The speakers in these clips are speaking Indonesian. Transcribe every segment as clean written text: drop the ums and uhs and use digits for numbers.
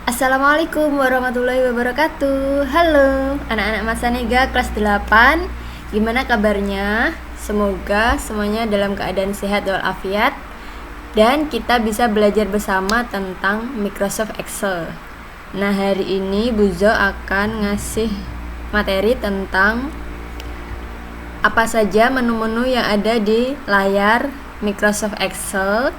Assalamualaikum warahmatullahi wabarakatuh. Halo anak-anak Masanega kelas 8. Gimana kabarnya? Semoga semuanya dalam keadaan sehat walafiat dan kita bisa belajar bersama tentang Microsoft Excel. Nah, hari ini Buzo akan ngasih materi tentang apa saja menu-menu yang ada di layar Microsoft Excel,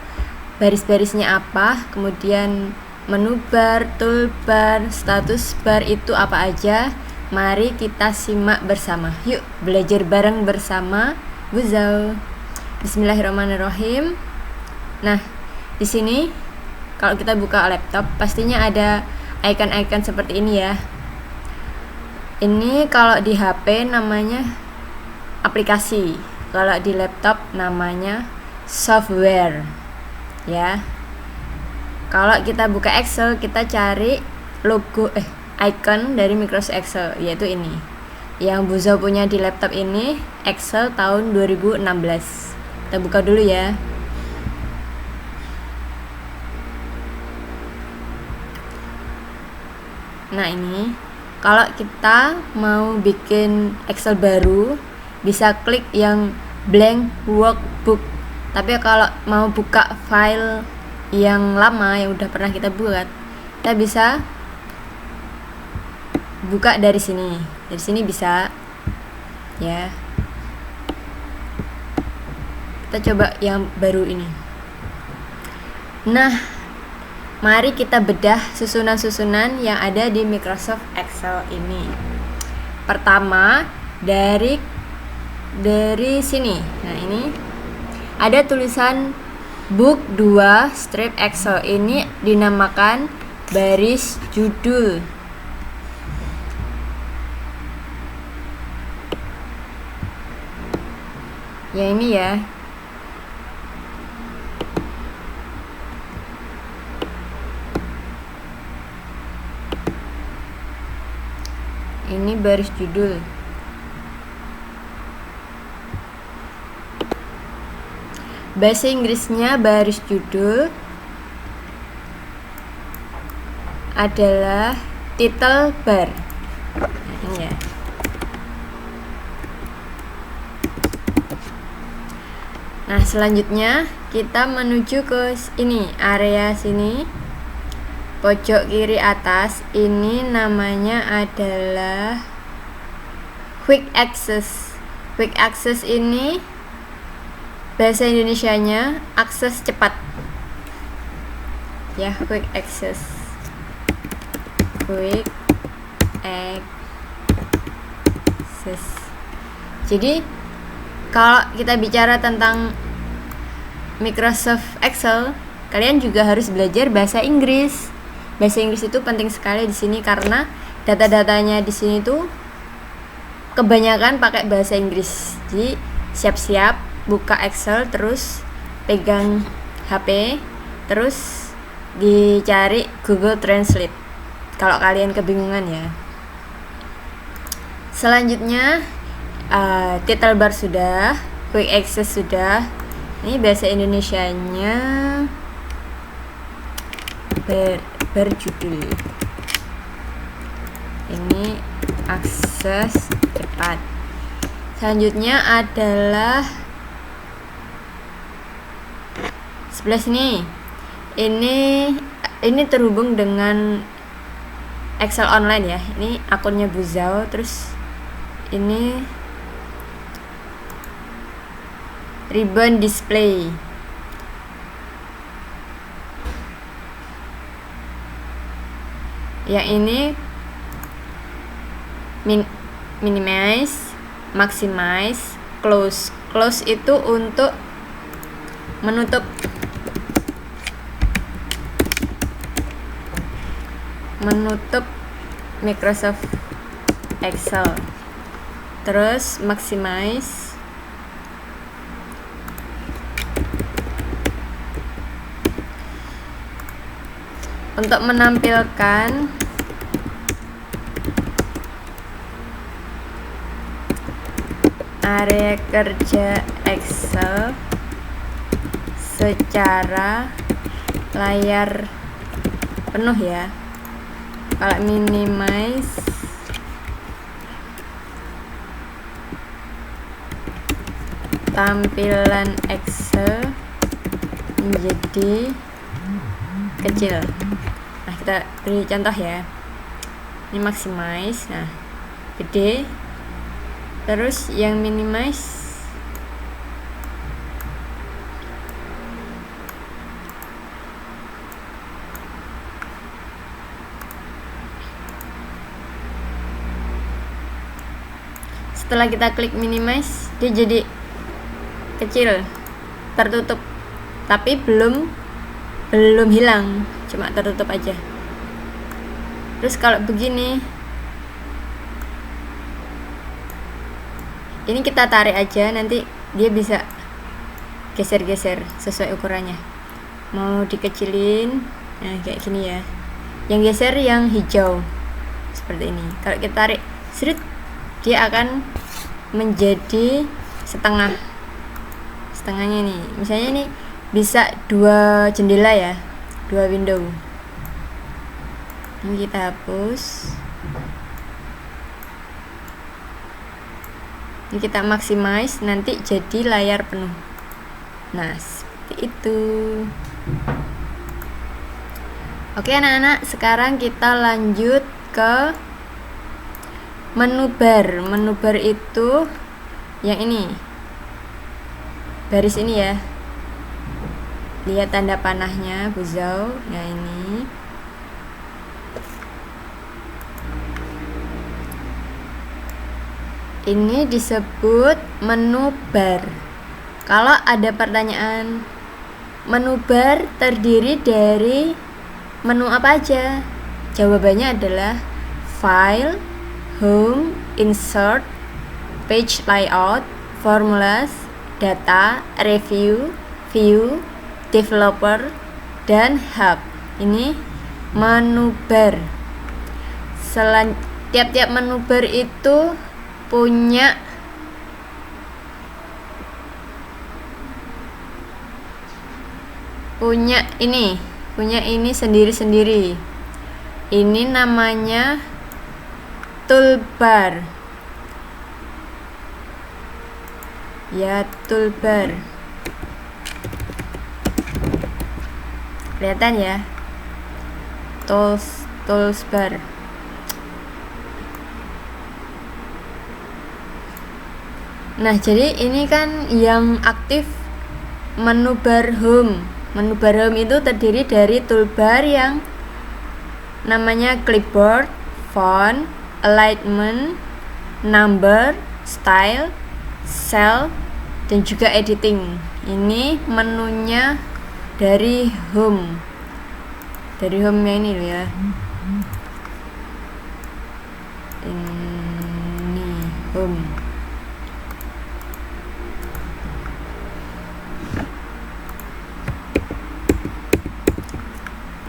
baris-barisnya apa, kemudian menu bar, toolbar, status bar itu apa aja. Mari kita simak bersama. Yuk belajar bareng bersama Buzo. Bismillahirrahmanirrahim. Nah, di sini kalau kita buka laptop pastinya ada icon-icon seperti ini ya. Ini kalau di HP namanya aplikasi, kalau di laptop namanya software ya. Kalau kita buka Excel, kita cari logo icon dari Microsoft Excel, yaitu ini. Yang Buzo punya di laptop ini Excel tahun 2016. Kita buka dulu ya. Nah, ini kalau kita mau bikin Excel baru, bisa klik yang blank workbook. Tapi kalau mau buka file yang lama yang udah pernah kita buat, kita bisa buka dari sini. Dari sini bisa ya. Kita coba yang baru ini. Nah, mari kita bedah susunan-susunan yang ada di Microsoft Excel ini. Pertama, dari sini. Nah, ini ada tulisan Book 2 strip Excel, ini dinamakan baris judul. Ya, ini ya. Ini baris judul. Bahasa Inggrisnya baris judul adalah title bar. Ini ya. Nah, selanjutnya kita menuju ke ini, area sini pojok kiri atas. Ini namanya adalah Quick Access. Quick Access ini bahasa Indonesianya akses cepat ya. Quick Access, Quick Access. Jadi kalau kita bicara tentang Microsoft Excel, kalian juga harus belajar bahasa Inggris. Bahasa Inggris itu penting sekali di sini karena data-datanya di sini tuh kebanyakan pakai bahasa Inggris. Jadi siap-siap buka Excel, terus pegang HP, terus dicari Google Translate kalau kalian kebingungan ya. Selanjutnya title bar sudah, Quick Access sudah. Ini bahasa Indonesianya berjudul. Ini akses cepat. Selanjutnya adalah sebelah sini. Ini terhubung dengan Excel online ya. Ini akunnya Buzo. Terus ini ribbon display. Yang ini minimize, maximize, close. Close itu untuk menutup Microsoft Excel. Terus maximize untuk menampilkan area kerja Excel secara layar penuh ya. Kalau minimize tampilan Excel menjadi kecil. Nah, kita beri contoh ya. Ini maximize, nah gede. Terus yang minimize setelah kita klik minimize, dia jadi kecil, tertutup, tapi belum hilang, cuma tertutup aja. Terus kalau begini, ini kita tarik aja, nanti dia bisa geser-geser sesuai ukurannya. Mau dikecilin, nah kayak gini ya. Yang geser yang hijau seperti ini. Kalau kita tarik seret, dia akan menjadi setengahnya nih. Misalnya ini bisa 2 jendela ya, 2 window. Ini kita hapus. Ini kita maximize, nanti jadi layar penuh. Nah, seperti itu. Oke anak-anak, sekarang kita lanjut ke menu bar. Menu bar itu yang ini, baris ini ya. Lihat tanda panahnya, buzau. Ya ini. Ini disebut menu bar. Kalau ada pertanyaan, menu bar terdiri dari menu apa aja? Jawabannya adalah file, home, insert, page layout, formulas, data, review, view, developer, dan hub. Ini menu bar. Tiap-tiap menu bar itu punya ini sendiri-sendiri. Ini namanya toolbar. Ya, toolbar. Kelihatan ya? Toolbar. Nah, jadi ini kan yang aktif menu bar home. Menu bar home itu terdiri dari toolbar yang namanya clipboard, font, alignment, number, style, cell, dan juga editing. Ini menunya dari home. Dari home yang ini loh ya. Ini home.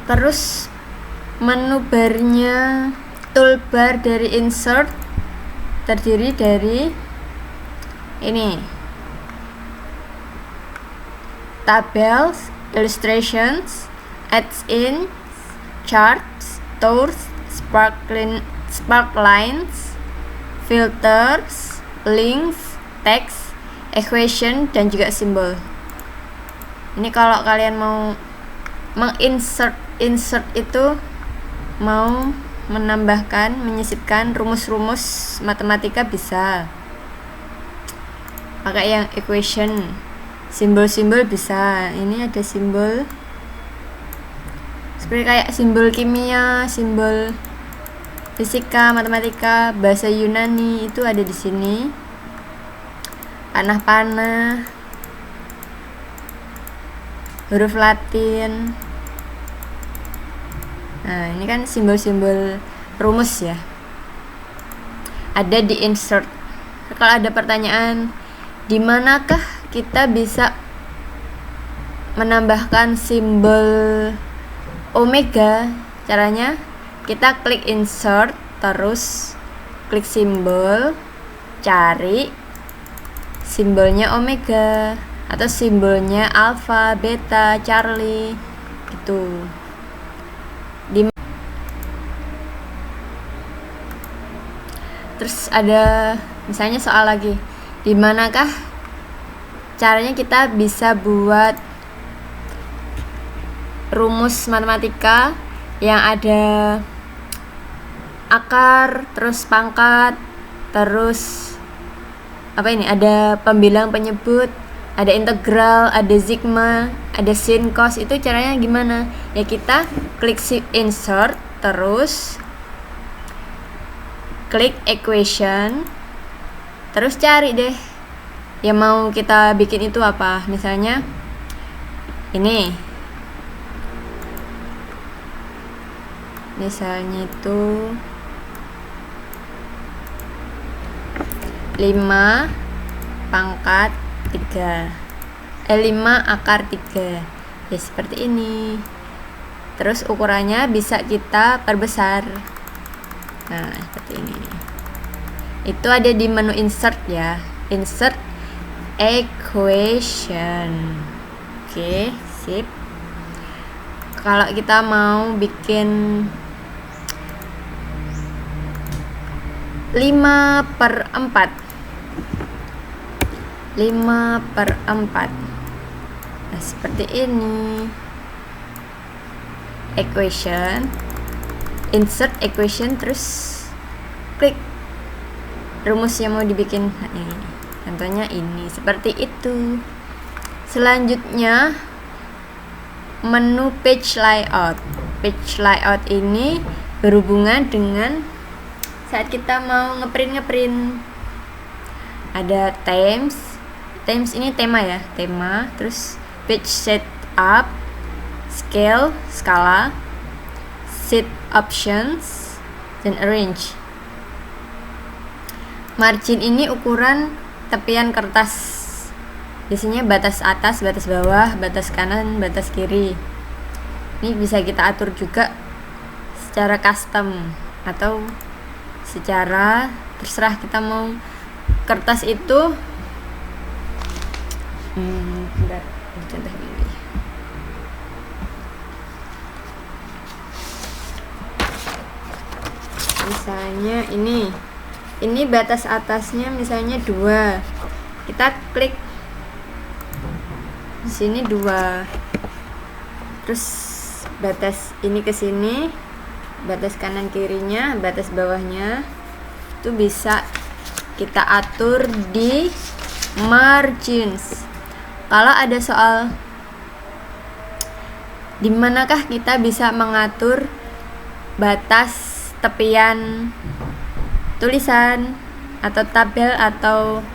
Terus menu barnya toolbar dari insert terdiri dari ini, tables, illustrations, add-ins, charts, tours, sparklines, filters, links, text, equation, dan juga simbol. Ini kalau kalian mau insert itu mau menambahkan, menyisipkan rumus-rumus matematika bisa pakai yang equation. Simbol-simbol bisa. Ini ada simbol seperti kayak simbol kimia, simbol fisika, matematika, bahasa Yunani itu ada di sini. Panah-panah, huruf Latin. Nah, ini kan simbol-simbol rumus ya. Ada di insert. Kalau ada pertanyaan, di manakah kita bisa menambahkan simbol omega? Caranya kita klik insert, terus klik simbol, cari simbolnya omega atau simbolnya alpha, beta, charlie gitu. Terus ada misalnya soal lagi, di manakah caranya kita bisa buat rumus matematika yang ada akar, terus pangkat, terus apa ini, ada pembilang penyebut, ada integral, ada sigma, ada sin, cos. Itu caranya gimana? Ya kita klik insert, terus klik equation, terus cari deh yang mau kita bikin itu apa. Misalnya ini, misalnya itu 5 pangkat 3 5 akar 3, ya seperti ini. Terus ukurannya bisa kita perbesar, nah seperti ini. Itu ada di menu insert ya, insert equation. Oke, sip. Kalau kita mau bikin 5/4, 5/4, nah seperti ini. Equation, insert equation, terus klik rumus yang mau dibikin. Nah, ini contohnya ini, seperti itu. Selanjutnya menu page layout. Page layout ini berhubungan dengan saat kita mau ngeprint. Ada themes ini tema ya, tema. Terus page setup, scale, skala, sheet options, dan arrange. Margin ini ukuran tepian kertas, biasanya batas atas, batas bawah, batas kanan, batas kiri. Ini bisa kita atur juga secara custom atau secara terserah kita mau kertas itu. Bentar, contoh ini. Misalnya ini batas atasnya misalnya 2. Kita klik di sini 2. Terus batas ini ke sini, batas kanan kirinya, batas bawahnya itu bisa kita atur di margins. Kalau ada soal di manakah kita bisa mengatur batas tepian tulisan atau tabel atau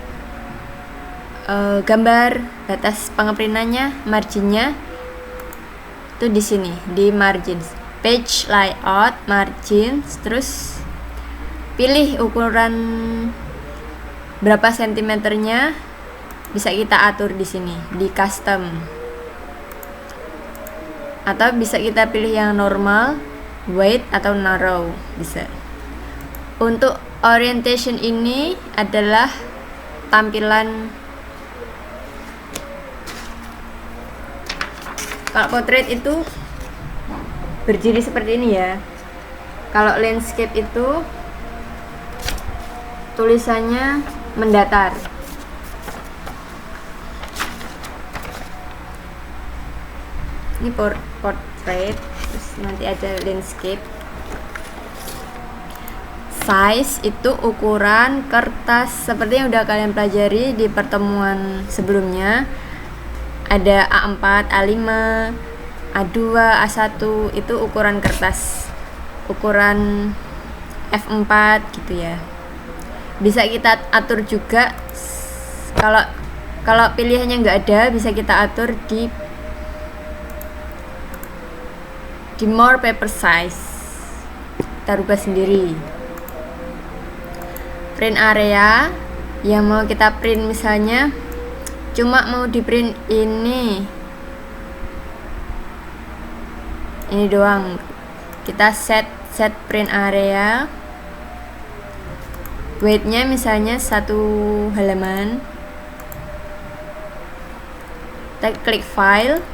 gambar, batas pengeprintannya, marginnya itu di sini di margins, page layout, margins, terus pilih ukuran berapa sentimeternya, bisa kita atur di sini di custom, atau bisa kita pilih yang normal, wide, atau narrow, bisa. Untuk orientation ini adalah tampilan. Kalau portrait itu berdiri seperti ini ya. Kalau landscape itu tulisannya mendatar. Ini portrait, terus nanti ada landscape. Size itu ukuran kertas seperti yang udah kalian pelajari di pertemuan sebelumnya. Ada A4, A5, A2, A1, itu ukuran kertas. Ukuran F4 gitu ya. Bisa kita atur juga. Kalau pilihannya nggak ada, bisa kita atur di more paper size. Kita rubah sendiri. Print area yang mau kita print, misalnya cuma mau di print ini doang, kita set print area, weightnya misalnya 1 halaman. Kita klik file,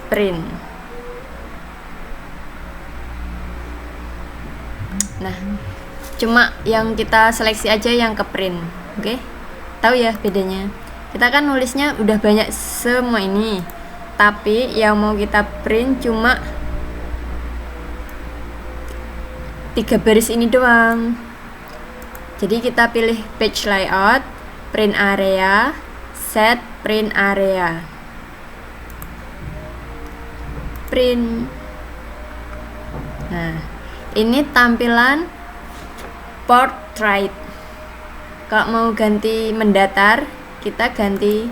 print. Nah, cuma yang kita seleksi aja yang ke print. Oke? Tahu ya bedanya? Kita kan nulisnya udah banyak semua ini, tapi yang mau kita print cuma 3 baris ini doang. Jadi kita pilih page layout, print area, set print area, print. Nah, ini tampilan portrait. Kalau mau ganti mendatar, kita ganti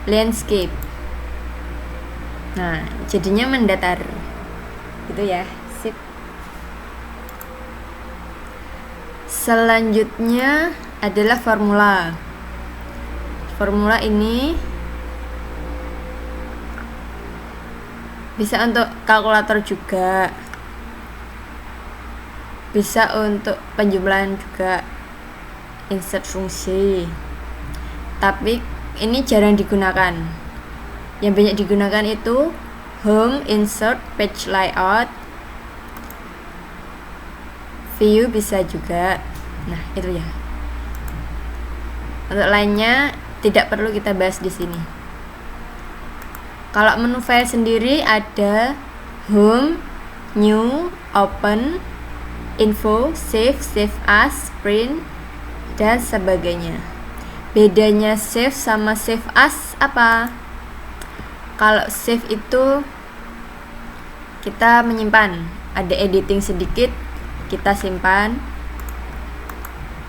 landscape. Nah, jadinya mendatar gitu ya. Sip. Selanjutnya adalah formula. Formula ini bisa untuk kalkulator juga, bisa untuk penjumlahan juga, insert fungsi. Tapi ini jarang digunakan. Yang banyak digunakan itu home, insert, page layout, view bisa juga. Nah, itu ya. Untuk lainnya tidak perlu kita bahas di sini. Kalau menu file sendiri ada home, new, open, info, save, save as, print, dan sebagainya. Bedanya save sama save as apa? Kalau save itu kita menyimpan, ada editing sedikit, kita simpan,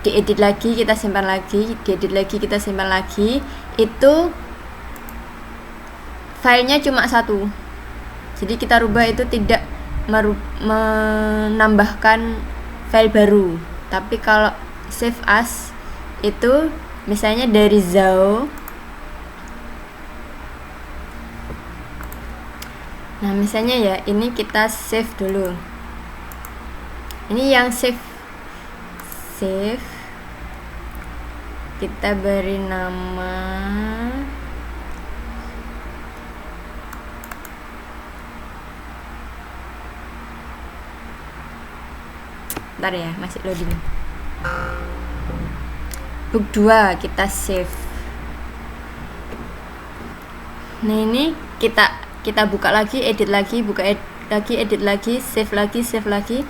diedit lagi, kita simpan lagi, diedit lagi, kita simpan lagi. Itu filenya cuma satu, jadi kita rubah itu tidak menambahkan file baru. Tapi kalau save as itu misalnya dari Zao. Nah, misalnya ya, ini kita save dulu. Ini yang save kita beri nama bentar ya, masih loading. Book 2 kita save. Nah, ini kita buka lagi, edit lagi, buka lagi, edit lagi, save lagi, save lagi.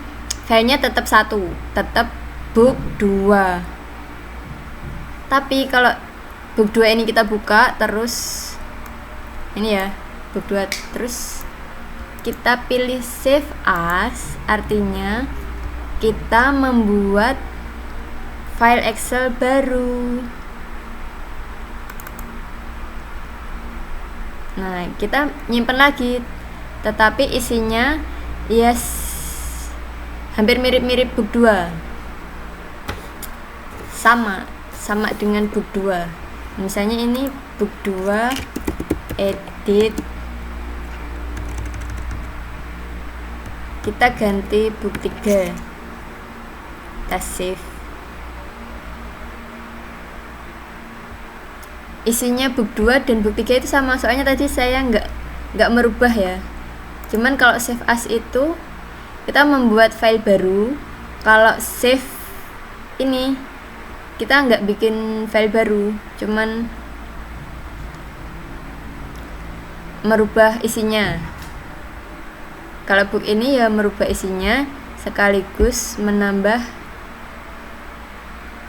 Filenya tetap satu, tetap book 2. Tapi kalau book 2 ini kita buka terus, ini ya, book 2 terus kita pilih save as, artinya kita membuat file Excel baru. Nah, kita nyimpen lagi, tetapi isinya ya hampir mirip-mirip book 2. Sama dengan book 2. Misalnya ini book 2 edit, kita ganti book 3, kita save. Isinya book 2 dan book 3 itu sama, soalnya tadi saya nggak merubah ya. Cuman kalau save as itu kita membuat file baru. Kalau save ini kita nggak bikin file baru, cuman merubah isinya. Kalau book ini ya merubah isinya sekaligus menambah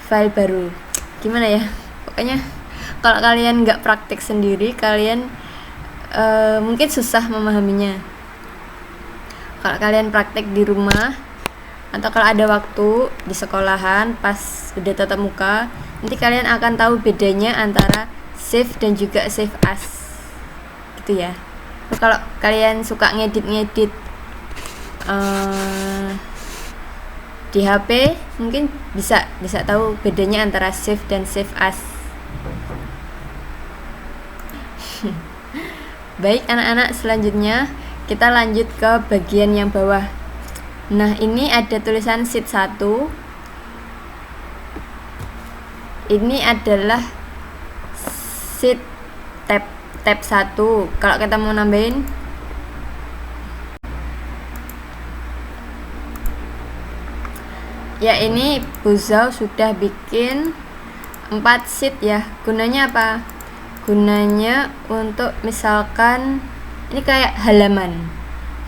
file baru. Gimana ya, pokoknya kalau kalian nggak praktik sendiri, kalian mungkin susah memahaminya. Kalau kalian praktek di rumah atau kalau ada waktu di sekolahan pas udah tatap muka, nanti kalian akan tahu bedanya antara save dan juga save as, gitu ya. Kalau kalian suka ngedit di HP, mungkin bisa tahu bedanya antara save dan save as. Baik anak-anak, selanjutnya kita lanjut ke bagian yang bawah. Nah, ini ada tulisan sheet 1. Ini adalah sheet tab 1. Kalau kita mau nambahin, Ya, ini Bu Zhao sudah bikin 4 sheet ya. Gunanya apa? Gunanya untuk misalkan ini kayak halaman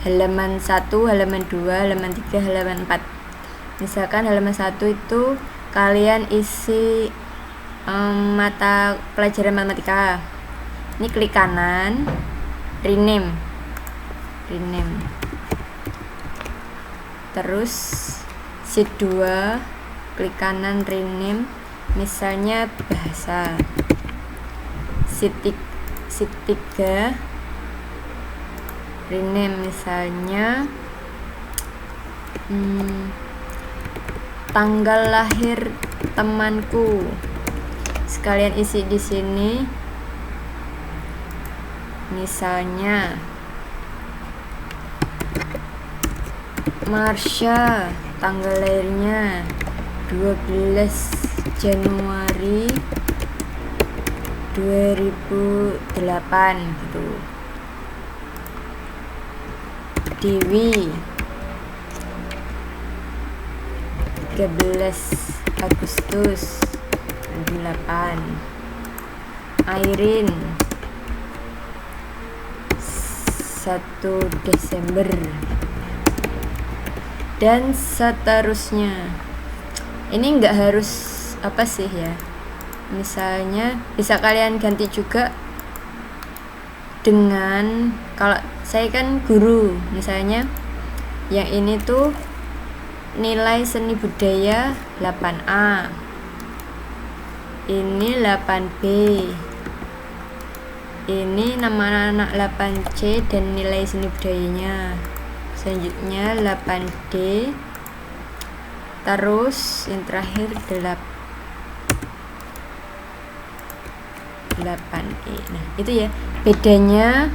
1, halaman 2, halaman 3, halaman 4. Misalkan halaman 1 itu kalian isi mata pelajaran matematika. Ini klik kanan, rename. Terus sheet 2, klik kanan, rename, misalnya bahasa. Sheet 3, rename, misalnya tanggal lahir temanku. Sekalian isi di sini, misalnya Marsha, tanggal lahirnya 12 Januari 2008 gitu. Dewi 13 Agustus 2008. Airin 1 Desember, dan seterusnya. Ini enggak harus apa sih ya, misalnya bisa kalian ganti juga dengan, kalau saya kan guru, misalnya yang ini tuh nilai seni budaya 8A, ini 8B, ini nama anak 8C dan nilai seni budayanya. Selanjutnya 8D, terus yang terakhir 8E. Nah, itu ya bedanya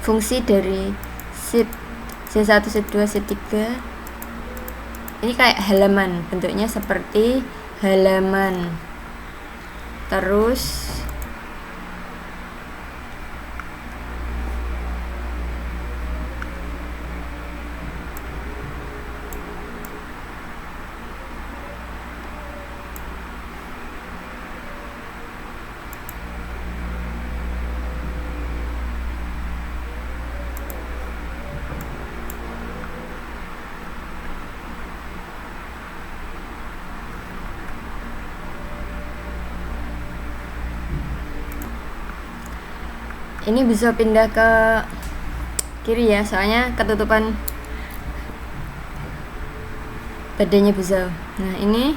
fungsi dari sheet C1, C2, C3. Ini kayak halaman, bentuknya seperti halaman. Terus ini bisa pindah ke kiri ya, soalnya ketutupan badannya bisa. Nah, ini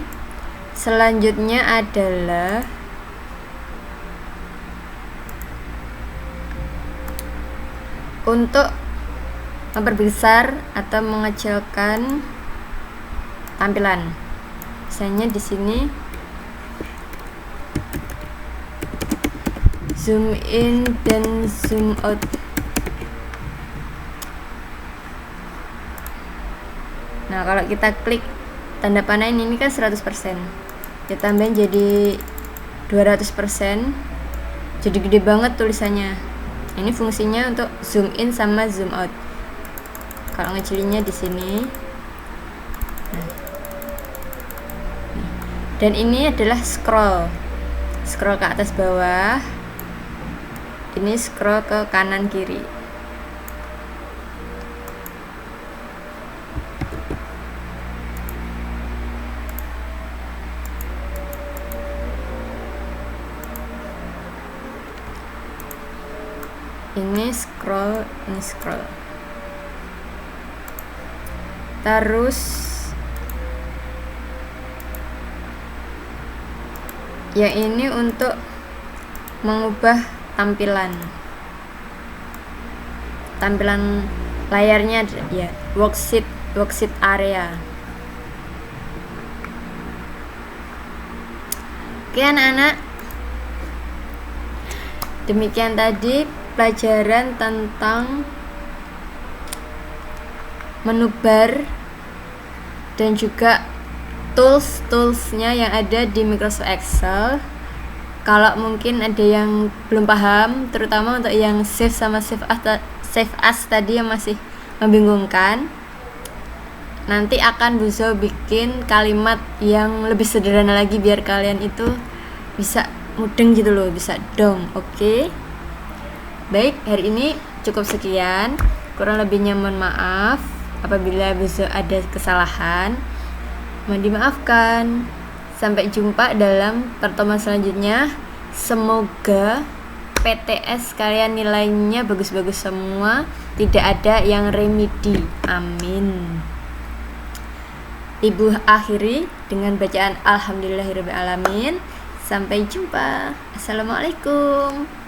selanjutnya adalah untuk memperbesar atau mengecilkan tampilan. Misalnya di sini zoom in dan zoom out. Nah, kalau kita klik tanda panah ini kan 100%, kita tambahin jadi 200%, jadi gede banget tulisannya. Ini fungsinya untuk zoom in sama zoom out. Kalau ngecilinnya di sini. Nah. Dan ini adalah scroll ke atas bawah. Ini scroll ke kanan kiri. Ini scroll. Terus ya, ini untuk mengubah tampilan layarnya ya, worksheet area. Oke anak-anak, demikian tadi pelajaran tentang menu bar dan juga toolsnya yang ada di Microsoft Excel. Kalau mungkin ada yang belum paham, terutama untuk yang save sama save as tadi yang masih membingungkan, nanti akan Buzo bikin kalimat yang lebih sederhana lagi biar kalian itu bisa mudeng gitu loh, bisa dong. Oke. Baik, hari ini cukup sekian. Kurang lebihnya mohon maaf apabila Buzo ada kesalahan. Mohon dimaafkan. Sampai jumpa dalam pertemuan selanjutnya. Semoga PTS kalian nilainya bagus-bagus semua, tidak ada yang remedi. Amin. Ibu akhiri dengan bacaan Alhamdulillahirrahmanirrahim. Sampai jumpa. Assalamualaikum.